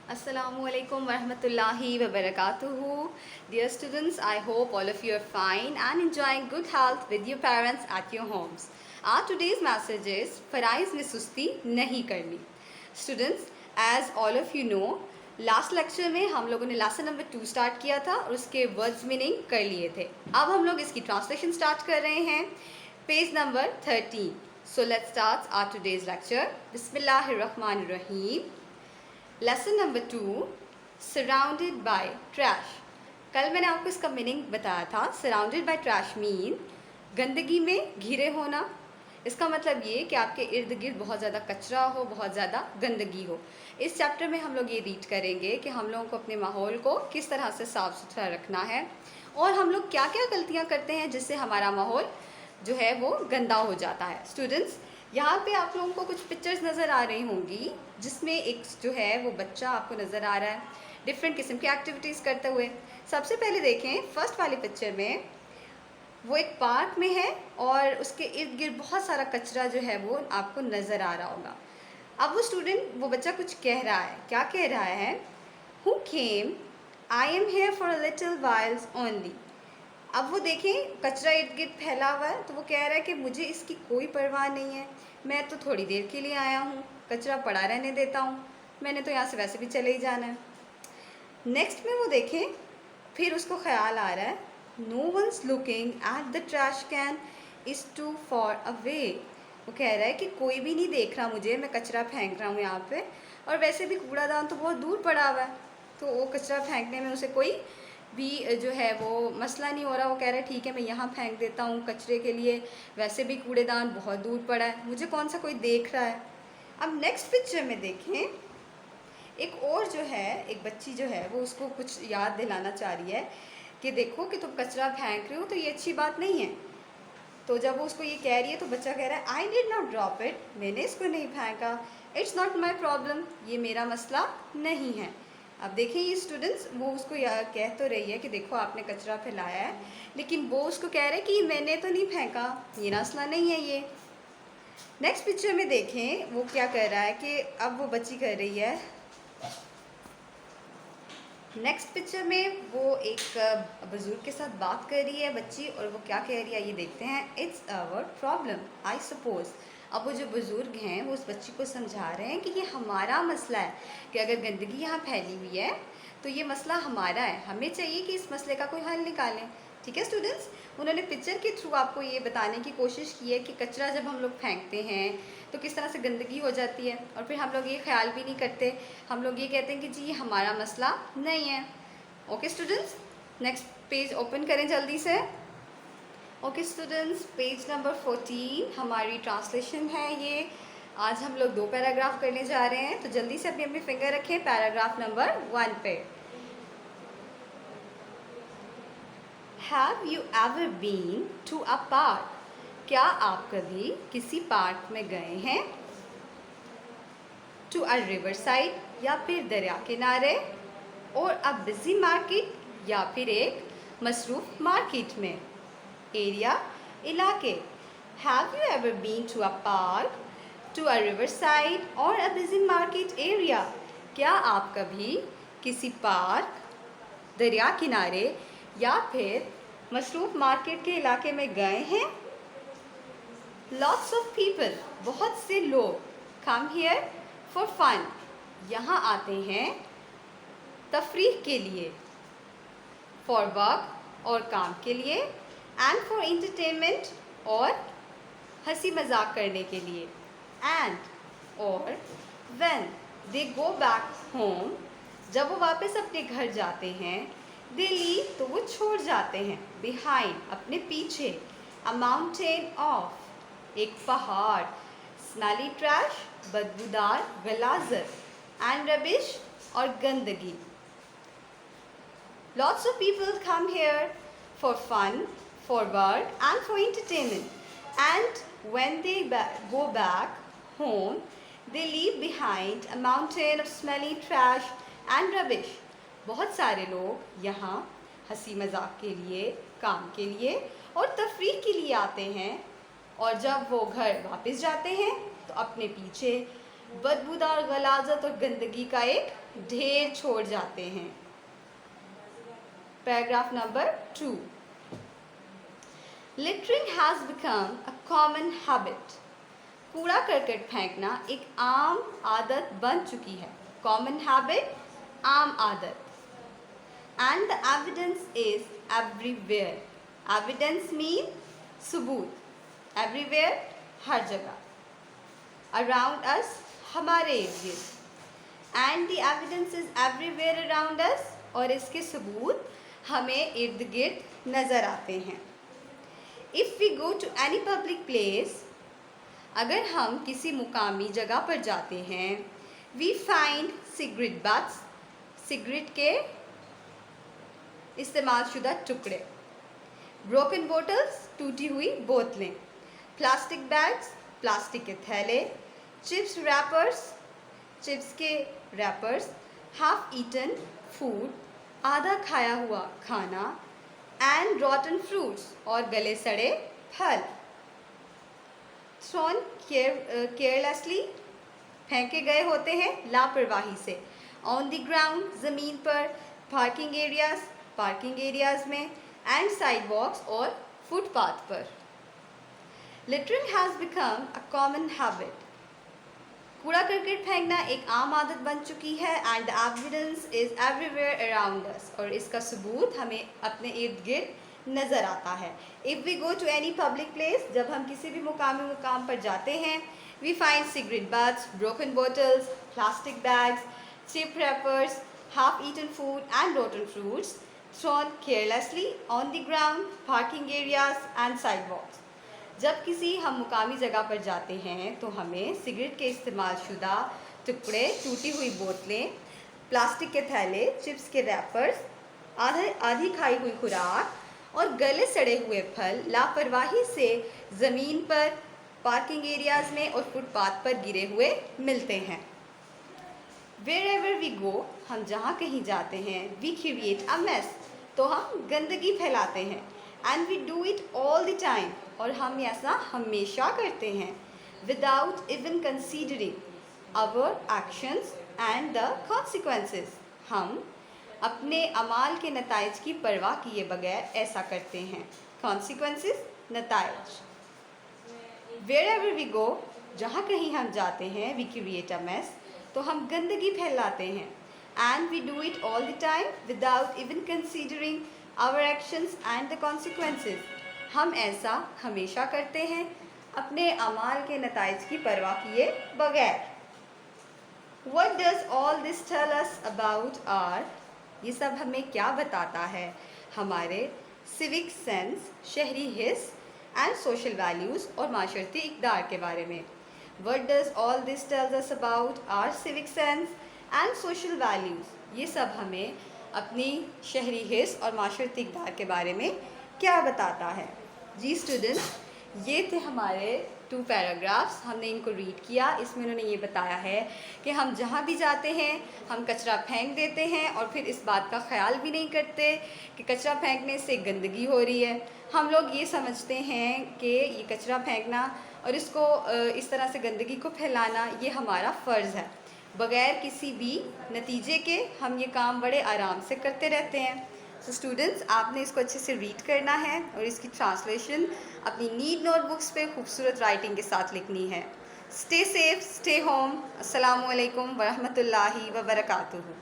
Assalamualaikum warahmatullahi wabarakatuh. Dear students, I hope all of you are fine and enjoying good health with your parents at your homes. Our today's message is फराइज़ में सुस्ती नहीं करनी. Students, as all of you know, last lecture में हम लोगों ने lesson number 2 start किया था और उसके वर्ड्स मीनिंग कर लिए थे. अब हम लोग इसकी ट्रांसलेशन स्टार्ट कर रहे हैं. Page number 13. So let's start our today's lecture. Bismillahirrahmanirrahim. Lesson number 2, surrounded by trash. कल मैंने आपको इसका मीनिंग बताया था. सराउंडेड बाय ट्रैश मीन गंदगी में घिरे होना. इसका मतलब ये कि आपके इर्द गिर्द बहुत ज़्यादा कचरा हो, बहुत ज़्यादा गंदगी हो. इस चैप्टर में हम लोग ये रीड करेंगे कि हम लोगों को अपने माहौल को किस तरह से साफ़ सुथरा रखना है और हम लोग क्या क्या गलतियाँ करते हैं जिससे हमारा माहौल जो है वो गंदा हो जाता है. स्टूडेंट्स, यहाँ पे आप लोगों को कुछ पिक्चर्स नज़र आ रही होंगी जिसमें एक जो है वो बच्चा आपको नज़र आ रहा है डिफरेंट किस्म की एक्टिविटीज़ करते हुए. सबसे पहले देखें फर्स्ट वाली पिक्चर में वो एक पार्क में है और उसके इर्द गिर्द बहुत सारा कचरा जो है वो आपको नज़र आ रहा होगा. अब वो बच्चा कुछ कह रहा है. क्या कह रहा है? Who came, I am here for a little whiles only. अब वो देखें कचरा इर्द गिर्द फैला हुआ है तो वो कह रहा है कि मुझे इसकी कोई परवाह नहीं है, मैं तो थोड़ी देर के लिए आया हूँ, कचरा पड़ा रहने देता हूँ, मैंने तो यहाँ से वैसे भी चले ही जाना है. नेक्स्ट में वो देखें फिर उसको ख्याल आ रहा है no one's looking at the trash can is too far away. वो कह रहा है कि कोई भी नहीं देख रहा मुझे, मैं कचरा फेंक रहा हूँ यहाँ पे और वैसे भी कूड़ादान तो बहुत दूर पड़ा हुआ है, तो वो कचरा फेंकने में उसे कोई भी जो है वो मसला नहीं हो रहा. वो कह रहा है ठीक है मैं यहाँ फेंक देता हूँ कचरे के लिए, वैसे भी कूड़ेदान बहुत दूर पड़ा है, मुझे कौन सा कोई देख रहा है. अब नेक्स्ट पिक्चर में देखें एक और जो है एक बच्ची जो है वो उसको कुछ याद दिलाना चाह रही है कि देखो कि तुम कचरा फेंक रहे हो तो ये अच्छी बात नहीं है. तो जब वो उसको ये कह रही है तो बच्चा कह रहा है I did not drop it, मैंने इसको नहीं फेंका, इट्स नॉट माई प्रॉब्लम, ये मेरा मसला नहीं है. अब देखें ये स्टूडेंट्स वो उसको कह तो रही है कि देखो आपने कचरा फैलाया है, लेकिन वो उसको कह रहे हैं कि मैंने तो नहीं फेंका, ये मसला नहीं है ये. नेक्स्ट पिक्चर में देखें वो क्या कर रहा है कि अब वो बच्ची कर रही है. नेक्स्ट पिक्चर में वो एक बुज़ुर्ग के साथ बात कर रही है बच्ची और वो क्या कह रही है ये देखते हैं. It's our problem I suppose. अब वो जो बुज़ुर्ग हैं वो उस बच्ची को समझा रहे हैं कि ये हमारा मसला है कि अगर गंदगी यहाँ फैली हुई है तो ये मसला हमारा है, हमें चाहिए कि इस मसले का कोई हल निकालें. ठीक है स्टूडेंट्स, उन्होंने पिक्चर के थ्रू आपको ये बताने की कोशिश की है कि कचरा जब हम लोग फेंकते हैं तो किस तरह से गंदगी हो जाती है और फिर हम लोग ये ख्याल भी नहीं करते, हम लोग ये कहते हैं कि जी हमारा मसला नहीं है. Okay students, next page open करें जल्दी से. ओके स्टूडेंट्स, पेज नंबर 14 हमारी ट्रांसलेशन है ये. आज हम लोग 2 पैराग्राफ करने जा रहे हैं तो जल्दी से अपनी अपनी फिंगर रखें पैराग्राफ नंबर 1 पे. Have you ever been to a park, क्या आप कभी किसी पार्क में गए हैं? टू अ रिवर साइड या फिर दरिया किनारे, और अ बिजी मार्केट या फिर एक मसरूफ मार्केट में. एरिया इलाके. Have you ever been to a park, to a river side और अ बिजी मार्केट एरिया, क्या आप कभी किसी पार्क, दरिया किनारे या फिर मसरूफ मार्केट के इलाके में गए हैं? लॉट्स ऑफ पीपल, बहुत से लोग. कम हियर फॉर फन, यहाँ आते हैं तफरीह के लिए. फॉर वर्क, और काम के लिए. एंड फॉर एंटरटेनमेंट, और हंसी मजाक करने के लिए. एंड, और when they go back home, जब वो वापस अपने घर जाते हैं. दे लीव, तो वो छोड़ जाते हैं. बिहाइंड, अपने पीछे. अ माउंटेन ऑफ, एक पहाड़. स्मेली ट्रैश, बदबूदार गलाजर. एंड रबिश, और गंदगी. Lots of people come here for fun, for work and for entertainment. And when they go back home, they leave behind a mountain of smelly trash and rubbish. बहुत सारे लोग यहाँ हंसी मजाक के लिए, काम के लिए और तफरीह के लिए आते हैं और जब वो घर वापस जाते हैं तो अपने पीछे बदबूदार गलाजत और गंदगी का एक ढेर छोड़ जाते हैं। Paragraph number 2। Littering has become a common habit. कूड़ा करकट फेंकना एक आम आदत बन चुकी है। कॉमन हैबिट, आम आदत। And the evidence is everywhere. Evidence mean सबूत। एवरीवेयर, हर जगह। अराउंड अस, हमारे इर्द गिर्द। And the evidence is everywhere around us, और इसके सबूत हमें इर्द गिर्द नज़र आते हैं। If we go to any public place, अगर हम किसी मुकामी जगह पर जाते हैं, we find cigarette butts, cigarette के इस्तेमाल शुदा टुकड़े, ब्रोकन बोटल्स, टूटी हुई बोतलें, प्लास्टिक बैग्स, प्लास्टिक के थैले, चिप्स रैपर्स, चिप्स के रैपर्स, हाफ ईटन फूड, आधा खाया हुआ खाना, एंड रॉटन फ्रूट्स, और गले सड़े फल। थ्रोन केयरलेसली, फेंके गए होते हैं लापरवाही से। ऑन द ग्राउंड, ज़मीन पर। पार्किंग एरियाज, पार्किंग एरियाज में। एंड साइडवॉक्स, और फुटपाथ पर। Littering has become a common habit. कूड़ा करकट फेंकना एक आम आदत बन चुकी है। And the evidence is everywhere around us, और इसका सबूत हमें अपने इर्द गिर्द नज़र आता है। If we go to any public place, जब हम किसी भी मुकामी मुकाम पर जाते हैं, we find cigarette butts, broken bottles, plastic bags, chip wrappers, half eaten food and rotten fruits thrown carelessly on the ground, parking areas and sidewalks. जब किसी हम मुकामी जगह पर जाते हैं तो हमें सिगरेट के इस्तेमाल शुदा टुकड़े, टूटी हुई बोतलें, प्लास्टिक के थैले, चिप्स के रैपर्स, आधी खाई हुई खुराक और गले सड़े हुए फल लापरवाही से ज़मीन पर, पार्किंग एरियाज में और फुटपाथ पर गिरे हुए मिलते हैं। Wherever we go, हम जहाँ कहीं जाते हैं, we create a mess, तो हम गंदगी फैलाते हैं। And we do it all the time, और हम ऐसा हमेशा करते हैं। Without even considering our actions and the consequences, हम अपने अमाल के नताइज की परवाह किए बगैर ऐसा करते हैं। Consequences, नताइज। Wherever we go, जहाँ कहीं हम जाते हैं, we create a mess, तो हम गंदगी फैलाते हैं। And we do it all the time without even considering our actions and the consequences, हम ऐसा हमेशा करते हैं अपने अमाल के नताइज की परवाह किए बगैर। What does all this tell us about our, ये सब हमें क्या बताता है हमारे सिविक सेंस, शहरी हिस्स एंड सोशल वैल्यूज़ और माशरती इक़दार के बारे में। What does all this tells us about our civic sense and social values, ये सब हमें अपनी शहरी हिस्स और माशरती इक़दार के बारे में क्या बताता है। जी स्टूडेंट्स, ये थे हमारे 2 पैराग्राफ्स, हमने इनको रीड किया। इसमें उन्होंने ये बताया है कि हम जहाँ भी जाते हैं हम कचरा फेंक देते हैं और फिर इस बात का ख्याल भी नहीं करते कि कचरा फेंकने से गंदगी हो रही है। हम लोग ये समझते हैं कि ये कचरा फेंकना और इसको इस तरह से गंदगी को फैलाना ये हमारा फ़र्ज़ है। बग़ैर किसी भी नतीजे के हम ये काम बड़े आराम से करते रहते हैं। सो स्टूडेंट्स, आपने इसको अच्छे से रीड करना है और इसकी ट्रांसलेशन अपनी नीट नोटबुक्स पे खूबसूरत राइटिंग के साथ लिखनी है। Stay safe, stay home. अस्सलामु अलैकुम वरहमतुल्लाहि व बरकातुहू।